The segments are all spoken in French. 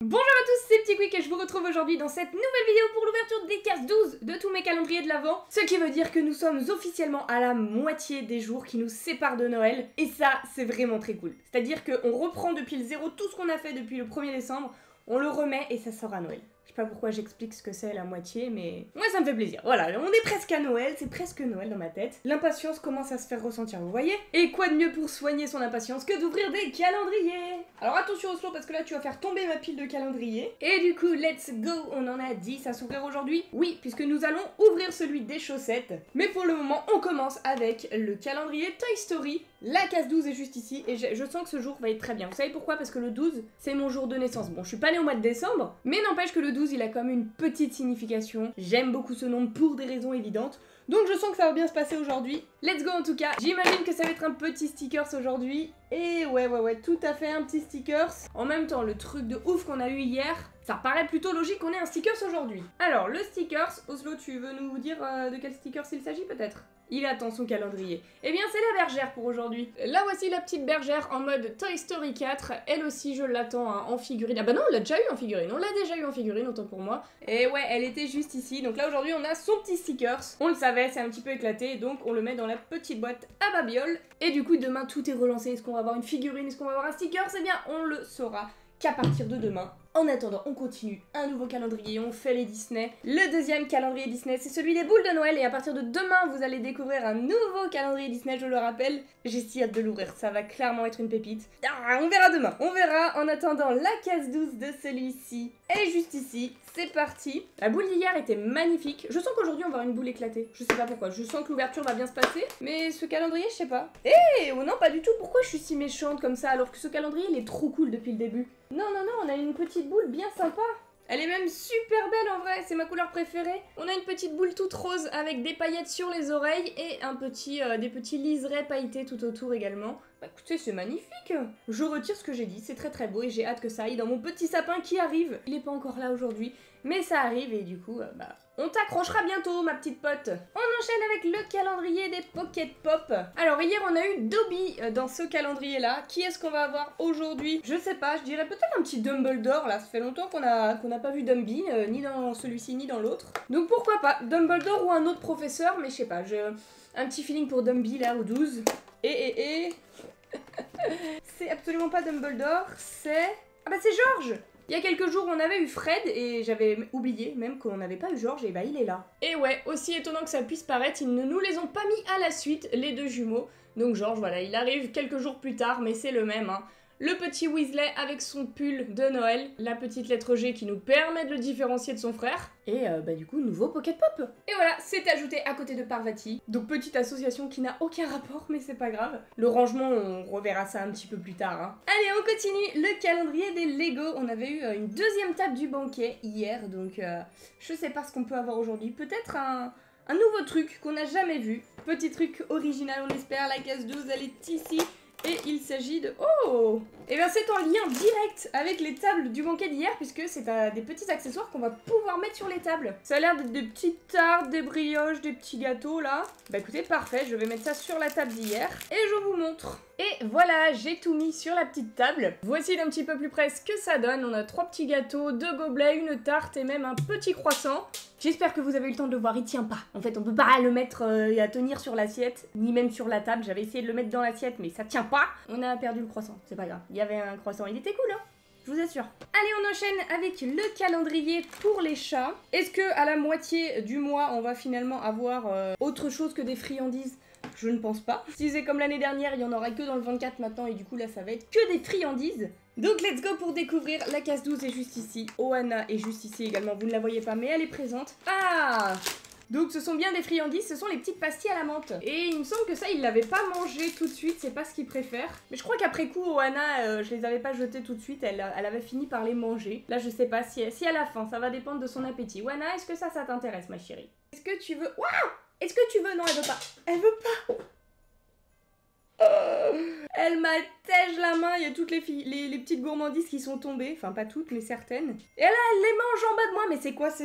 Bonjour à tous, c'est Petit Quick et je vous retrouve aujourd'hui dans cette nouvelle vidéo pour l'ouverture des cases 12 de tous mes calendriers de l'Avent. Ce qui veut dire que nous sommes officiellement à la moitié des jours qui nous séparent de Noël. Et ça, c'est vraiment très cool. C'est-à-dire qu'on reprend depuis le zéro tout ce qu'on a fait depuis le 1er décembre, on le remet et ça sort à Noël. Je sais pas pourquoi j'explique ce que c'est la moitié, mais moi ça me fait plaisir. Voilà, on est presque à Noël, c'est presque Noël dans ma tête. L'impatience commence à se faire ressentir, vous voyez? Et quoi de mieux pour soigner son impatience que d'ouvrir des calendriers? Alors attention au slow parce que là tu vas faire tomber ma pile de calendriers. Et du coup, let's go, on en a 10 à s'ouvrir aujourd'hui. Oui, puisque nous allons ouvrir celui des chaussettes. Mais pour le moment, on commence avec le calendrier Toy Story. La case 12 est juste ici et je sens que ce jour va être très bien. Vous savez pourquoi? Parce que le 12, c'est mon jour de naissance. Bon, je suis pas née au mois de décembre, mais n'empêche que le 12, il a quand même une petite signification. J'aime beaucoup ce nombre pour des raisons évidentes. Donc je sens que ça va bien se passer aujourd'hui. Let's go en tout cas. J'imagine que ça va être un petit stickers aujourd'hui. Et ouais, tout à fait un petit stickers. En même temps, le truc de ouf qu'on a eu hier, ça paraît plutôt logique qu'on ait un stickers aujourd'hui. Alors, le stickers, Oslo, tu veux nous dire de quel stickers il s'agit peut-être? Il attend son calendrier. Eh bien, c'est la bergère pour aujourd'hui. Là, voici la petite bergère en mode Toy Story 4. Elle aussi, je l'attends hein, en figurine. Ah bah non, on l'a déjà eu en figurine. On l'a déjà eu en figurine, autant pour moi. Et ouais, elle était juste ici. Donc là, aujourd'hui, on a son petit stickers. On le savait, c'est un petit peu éclaté. Donc, on le met dans la petite boîte à babiole. Et du coup, demain, tout est relancé. Est-ce qu'on va avoir une figurine? Est-ce qu'on va avoir un stickers? Eh bien, on le saura qu'à partir de demain. En attendant, on continue un nouveau calendrier, on fait les Disney. Le deuxième calendrier Disney, c'est celui des boules de Noël. Et à partir de demain, vous allez découvrir un nouveau calendrier Disney, je le rappelle. J'ai si hâte de l'ouvrir, ça va clairement être une pépite. Ah, on verra demain, on verra. En attendant, la case 12 de celui-ci est juste ici. C'est parti. La boule d'hier était magnifique. Je sens qu'aujourd'hui, on va avoir une boule éclatée. Je sais pas pourquoi, je sens que l'ouverture va bien se passer. Mais ce calendrier, je sais pas. Oh non, pas du tout. Pourquoi je suis si méchante comme ça alors que ce calendrier, il est trop cool depuis le début? Non, on a une petite boule bien sympa. Elle est même super belle en vrai, c'est ma couleur préférée. On a une petite boule toute rose avec des paillettes sur les oreilles et des petits liserés pailletés tout autour également. Bah écoutez, c'est magnifique. Je retire ce que j'ai dit, c'est très beau et j'ai hâte que ça aille dans mon petit sapin qui arrive. Il est pas encore là aujourd'hui, mais ça arrive et du coup, on t'accrochera bientôt ma petite pote. On enchaîne avec le calendrier des Pocket Pop. Alors hier on a eu Dobby dans ce calendrier là. Qui est-ce qu'on va avoir aujourd'hui? Je sais pas, je dirais peut-être un petit Dumbledore là. Ça fait longtemps qu'on a pas vu Dumby, ni dans celui-ci ni dans l'autre. Donc pourquoi pas Dumbledore ou un autre professeur, mais je sais pas, j'ai un petit feeling pour Dumby là au 12. C'est absolument pas Dumbledore, c'est... Ah bah c'est George. Il y a quelques jours, on avait eu Fred et j'avais oublié même qu'on n'avait pas eu George et bah il est là. Et ouais, aussi étonnant que ça puisse paraître, ils ne nous les ont pas mis à la suite, les deux jumeaux. Donc George, voilà, il arrive quelques jours plus tard, mais c'est le même, hein. Le petit Weasley avec son pull de Noël, la petite lettre G qui nous permet de le différencier de son frère, et du coup, nouveau Pocket Pop. Et voilà, c'est ajouté à côté de Parvati, donc petite association qui n'a aucun rapport, mais c'est pas grave. Le rangement, on reverra ça un petit peu plus tard, hein. Allez, on continue, le calendrier des Lego. On avait eu une deuxième table du banquet hier, donc je sais pas ce qu'on peut avoir aujourd'hui. Peut-être un nouveau truc qu'on n'a jamais vu. Petit truc original, on espère, la case 12, elle est ici. Et il s'agit de... Oh! Et bien c'est en lien direct avec les tables du banquet d'hier puisque c'est des petits accessoires qu'on va pouvoir mettre sur les tables. Ça a l'air d'être des petites tartes, des brioches, des petits gâteaux là. Bah écoutez, parfait, je vais mettre ça sur la table d'hier et je vous montre. Et voilà, j'ai tout mis sur la petite table. Voici d'un petit peu plus près ce que ça donne. On a 3 petits gâteaux, 2 gobelets, une tarte et même un petit croissant. J'espère que vous avez eu le temps de le voir, il tient pas. En fait, on peut pas le mettre à tenir sur l'assiette, ni même sur la table. J'avais essayé de le mettre dans l'assiette, mais ça tient pas. On a perdu le croissant, c'est pas grave. Il y avait un croissant, il était cool, hein, je vous assure. Allez, on enchaîne avec le calendrier pour les chats. Est-ce que à la moitié du mois, on va finalement avoir autre chose que des friandises? Je ne pense pas. Si c'est comme l'année dernière, il y en aura que dans le 24 maintenant et du coup là ça va être que des friandises. Donc let's go pour découvrir. La case 12 est juste ici. Ohana est juste ici également. Vous ne la voyez pas mais elle est présente. Ah! Donc ce sont bien des friandises, ce sont les petites pastilles à la menthe. Et il me semble que ça, il l'avait pas mangé tout de suite, c'est pas ce qu'il préfère. Mais je crois qu'après coup, Ohana, je les avais pas jetées tout de suite, elle avait fini par les manger. Là, je sais pas si à la fin, ça va dépendre de son appétit. Ohana, est-ce que ça t'intéresse, ma chérie? Est-ce que tu veux... Waouh! Est-ce que tu veux... Non, elle veut pas. Elle veut pas. Elle m'a tège la main, il y a toutes les petites gourmandises qui sont tombées, enfin pas toutes mais certaines. Et là elle les mange en bas de moi, mais c'est quoi ça?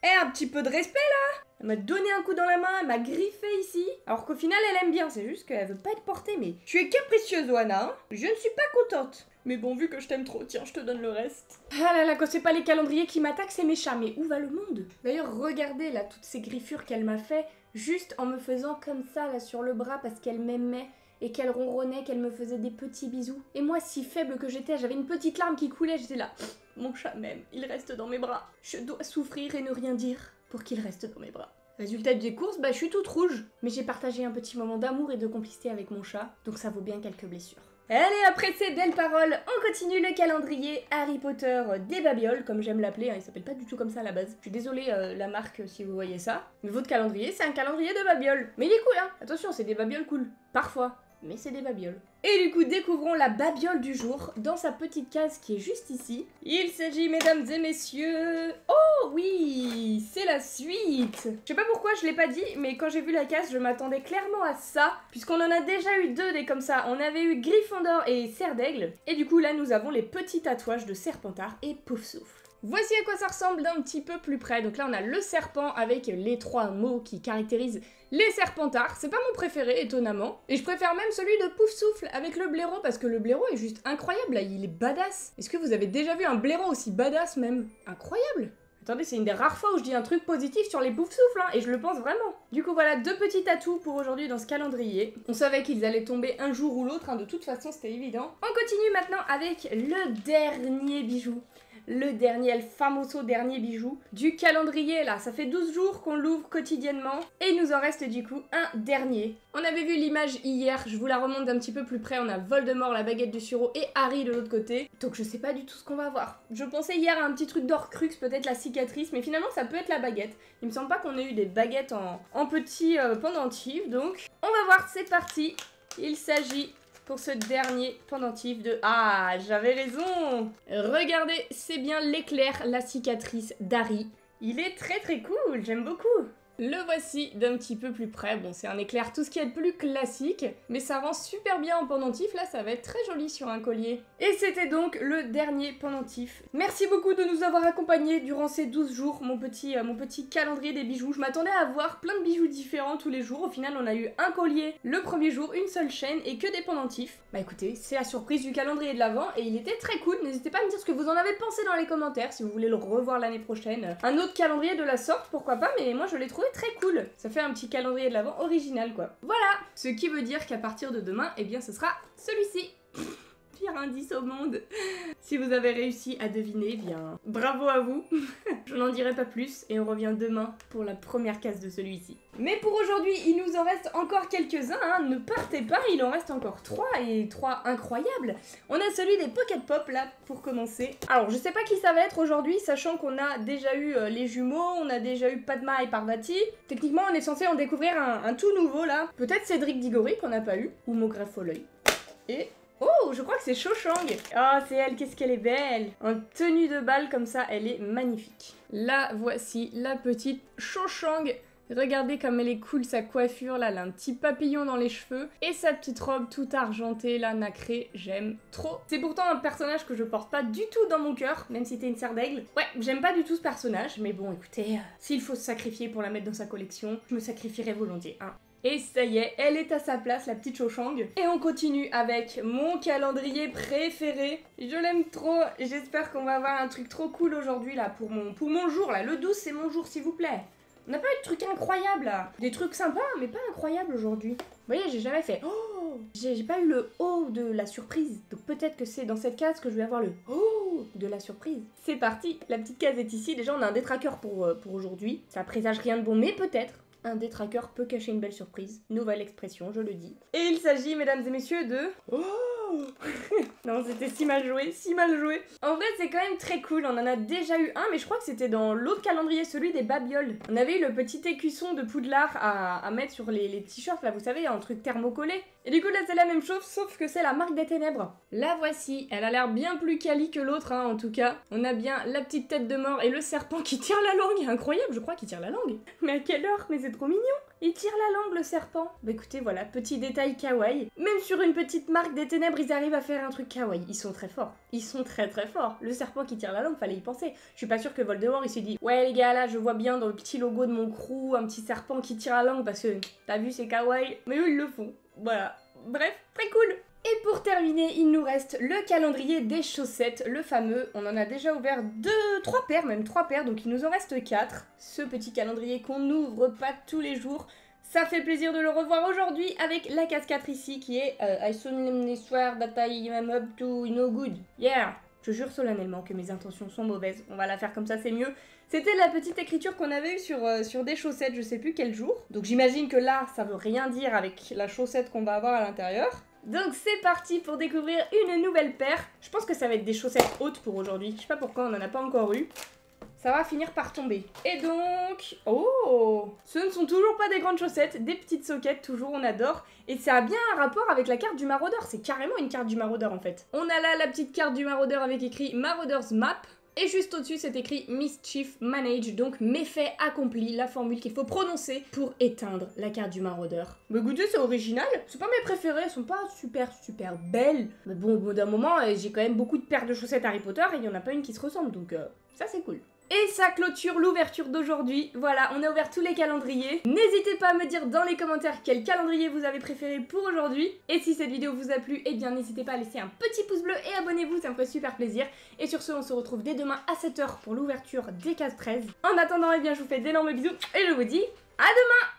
Eh, un petit peu de respect là. Elle m'a donné un coup dans la main, elle m'a griffé ici. Alors qu'au final elle aime bien, c'est juste qu'elle veut pas être portée, mais tu es capricieuse Oana, hein. Je ne suis pas contente. Mais bon, vu que je t'aime trop, tiens, je te donne le reste. Ah là là, quand c'est pas les calendriers qui m'attaquent, c'est mes chats. Mais où va le monde? D'ailleurs, regardez là, toutes ces griffures qu'elle m'a fait, juste en me faisant comme ça, là, sur le bras, parce qu'elle m'aimait. Et qu'elle ronronnait, qu'elle me faisait des petits bisous. Et moi, si faible que j'étais, j'avais une petite larme qui coulait, j'étais là. Mon chat m'aime, il reste dans mes bras. Je dois souffrir et ne rien dire pour qu'il reste dans mes bras. Résultat des courses, bah je suis toute rouge. Mais j'ai partagé un petit moment d'amour et de complicité avec mon chat, donc ça vaut bien quelques blessures. Allez, après ces belles paroles, on continue le calendrier Harry Potter des Babioles, comme j'aime l'appeler, hein, il s'appelle pas du tout comme ça à la base. Je suis désolée la marque si vous voyez ça, mais votre calendrier c'est un calendrier de Babioles. Mais il est cool hein, attention c'est des Babioles cool, parfois, mais c'est des Babioles. Et du coup découvrons la Babiole du jour dans sa petite case qui est juste ici. Il s'agit mesdames et messieurs... Oh oui, c'est la suite. Je sais pas pourquoi je l'ai pas dit, mais quand j'ai vu la case je m'attendais clairement à ça, puisqu'on en a déjà eu deux des comme ça. On avait eu Gryffondor et Serre d'Aigle, et du coup là nous avons les petits tatouages de Serpentard et Poufsouffle. Voici à quoi ça ressemble d'un petit peu plus près. Donc là on a le serpent avec les 3 mots qui caractérisent les Serpentards. C'est pas mon préféré étonnamment. Et je préfère même celui de Poufsouffle avec le blaireau parce que le blaireau est juste incroyable là, il est badass. Est-ce que vous avez déjà vu un blaireau aussi badass même? Incroyable! Attendez, c'est une des rares fois où je dis un truc positif sur les Poufsouffle, hein, et je le pense vraiment. Du coup voilà, 2 petits tatous pour aujourd'hui dans ce calendrier. On savait qu'ils allaient tomber un jour ou l'autre, hein, de toute façon c'était évident. On continue maintenant avec le dernier bijou. Le dernier, el famoso dernier bijou du calendrier là. Ça fait 12 jours qu'on l'ouvre quotidiennement et il nous en reste du coup un dernier. On avait vu l'image hier, je vous la remonte d'un petit peu plus près. On a Voldemort, la baguette du sureau et Harry de l'autre côté. Donc je sais pas du tout ce qu'on va voir. Je pensais hier à un petit truc d'Horcrux, peut-être la cicatrice, mais finalement ça peut être la baguette. Il me semble pas qu'on ait eu des baguettes en petits pendentifs, donc on va voir, c'est parti. Il s'agit... pour ce dernier pendentif de... Ah, j'avais raison! Regardez, c'est bien l'éclair, la cicatrice d'Harry. Il est très très cool, j'aime beaucoup. Le voici d'un petit peu plus près. Bon, c'est un éclair tout ce qui est de plus classique, mais ça rend super bien en pendentif. Là, ça va être très joli sur un collier. Et c'était donc le dernier pendentif. Merci beaucoup de nous avoir accompagnés durant ces 12 jours, mon petit calendrier des bijoux. Je m'attendais à avoir plein de bijoux différents tous les jours. Au final, on a eu un collier le premier jour, une seule chaîne et que des pendentifs. Bah écoutez, c'est la surprise du calendrier de l'Avent et il était très cool. N'hésitez pas à me dire ce que vous en avez pensé dans les commentaires si vous voulez le revoir l'année prochaine. Un autre calendrier de la sorte, pourquoi pas, mais moi je l'ai trouvé très cool. Ça fait un petit calendrier de l'Avent original quoi. Voilà. Ce qui veut dire qu'à partir de demain, eh bien ce sera celui-ci. Pire indice au monde. Si vous avez réussi à deviner, eh bien bravo à vous. Je n'en dirai pas plus et on revient demain pour la première case de celui-ci. Mais pour aujourd'hui, il nous en reste encore quelques-uns, hein. Ne partez pas, il en reste encore 3 et 3 incroyables. On a celui des Pocket Pop là pour commencer. Alors je sais pas qui ça va être aujourd'hui, sachant qu'on a déjà eu les jumeaux, on a déjà eu Padma et Parvati. Techniquement on est censé en découvrir un tout nouveau là. Peut-être Cédric Diggory qu'on n'a pas eu, ou Maugreffe Folleuil. Et... oh, je crois que c'est Cho Chang. Oh, c'est elle, qu'est-ce qu'elle est belle. En tenue de bal comme ça, elle est magnifique. Là, voici la petite Cho Chang. Regardez comme elle est cool, sa coiffure, là, elle a un petit papillon dans les cheveux. Et sa petite robe toute argentée, là, nacrée, j'aime trop. C'est pourtant un personnage que je porte pas du tout dans mon cœur, même si t'es une serre d'aigle. Ouais, j'aime pas du tout ce personnage, mais bon, écoutez, s'il faut se sacrifier pour la mettre dans sa collection, je me sacrifierai volontiers, hein. Et ça y est, elle est à sa place, la petite Cho Chang. Et on continue avec mon calendrier préféré. Je l'aime trop. J'espère qu'on va avoir un truc trop cool aujourd'hui, là, pour mon jour, là. Le 12, c'est mon jour, s'il vous plaît. On n'a pas eu de trucs incroyables, là. Des trucs sympas, mais pas incroyables aujourd'hui. Vous voyez, j'ai jamais fait... oh, j'ai pas eu le haut de la surprise. Donc peut-être que c'est dans cette case que je vais avoir le haut de la surprise. C'est parti. La petite case est ici. Déjà, on a un détraqueur pour aujourd'hui. Ça présage rien de bon, mais peut-être. Un détraqueur peut cacher une belle surprise. Nouvelle expression, je le dis. Et il s'agit, mesdames et messieurs, de... oh non, c'était si mal joué, si mal joué. En vrai, c'est quand même très cool. On en a déjà eu un, mais je crois que c'était dans l'autre calendrier, celui des Babioles. On avait eu le petit écusson de Poudlard à mettre sur les t-shirts, là, vous savez, un truc thermocollé. Et du coup, là, c'est la même chose, sauf que c'est la marque des ténèbres. La voici. Elle a l'air bien plus quali que l'autre, hein, en tout cas. On a bien la petite tête de mort et le serpent qui tire la langue. Incroyable, je crois qu'il tire la langue. Mais à quelle heure? Mais c'est trop mignon. Il tire la langue, le serpent. Bah écoutez, voilà, petit détail kawaii. Même sur une petite marque des ténèbres, ils arrivent à faire un truc kawaii. Ils sont très forts. Ils sont très très forts. Le serpent qui tire la langue, fallait y penser. Je suis pas sûre que Voldemort, il s'est dit « ouais les gars, là, je vois bien dans le petit logo de mon crew, un petit serpent qui tire la langue parce que t'as vu, c'est kawaii. » Mais eux, ils le font. Voilà. Bref, très cool. Et pour terminer, il nous reste le calendrier des chaussettes, le fameux. On en a déjà ouvert 3 paires, même 3 paires, donc il nous en reste 4. Ce petit calendrier qu'on n'ouvre pas tous les jours. Ça fait plaisir de le revoir aujourd'hui avec la casquette ici qui est I solemnly swear that I am up to no good. Yeah! Je jure solennellement que mes intentions sont mauvaises. On va la faire comme ça, c'est mieux. C'était la petite écriture qu'on avait eue sur des chaussettes, je sais plus quel jour. Donc j'imagine que là, ça veut rien dire avec la chaussette qu'on va avoir à l'intérieur. Donc c'est parti pour découvrir une nouvelle paire. Je pense que ça va être des chaussettes hautes pour aujourd'hui. Je sais pas pourquoi on en a pas encore eu. Ça va finir par tomber. Et donc... Oh! Ce ne sont toujours pas des grandes chaussettes, des petites soquettes, toujours on adore. Et ça a bien un rapport avec la carte du maraudeur. C'est carrément une carte du maraudeur en fait. On a là la petite carte du maraudeur avec écrit Marauder's Map. Et juste au-dessus, c'est écrit Mischief Manage, donc méfait accompli, la formule qu'il faut prononcer pour éteindre la carte du maraudeur. Mais écoutez, c'est original, c'est pas mes préférées, elles sont pas super belles. Mais bon, au bout d'un moment, j'ai quand même beaucoup de paires de chaussettes Harry Potter et il y en a pas une qui se ressemble, donc ça c'est cool. Et ça clôture l'ouverture d'aujourd'hui. Voilà, on a ouvert tous les calendriers. N'hésitez pas à me dire dans les commentaires quel calendrier vous avez préféré pour aujourd'hui. Et si cette vidéo vous a plu, eh bien n'hésitez pas à laisser un petit pouce bleu et abonnez-vous, ça me fait super plaisir. Et sur ce, on se retrouve dès demain à 7 h pour l'ouverture des cases 13. En attendant, eh bien je vous fais d'énormes bisous et je vous dis à demain!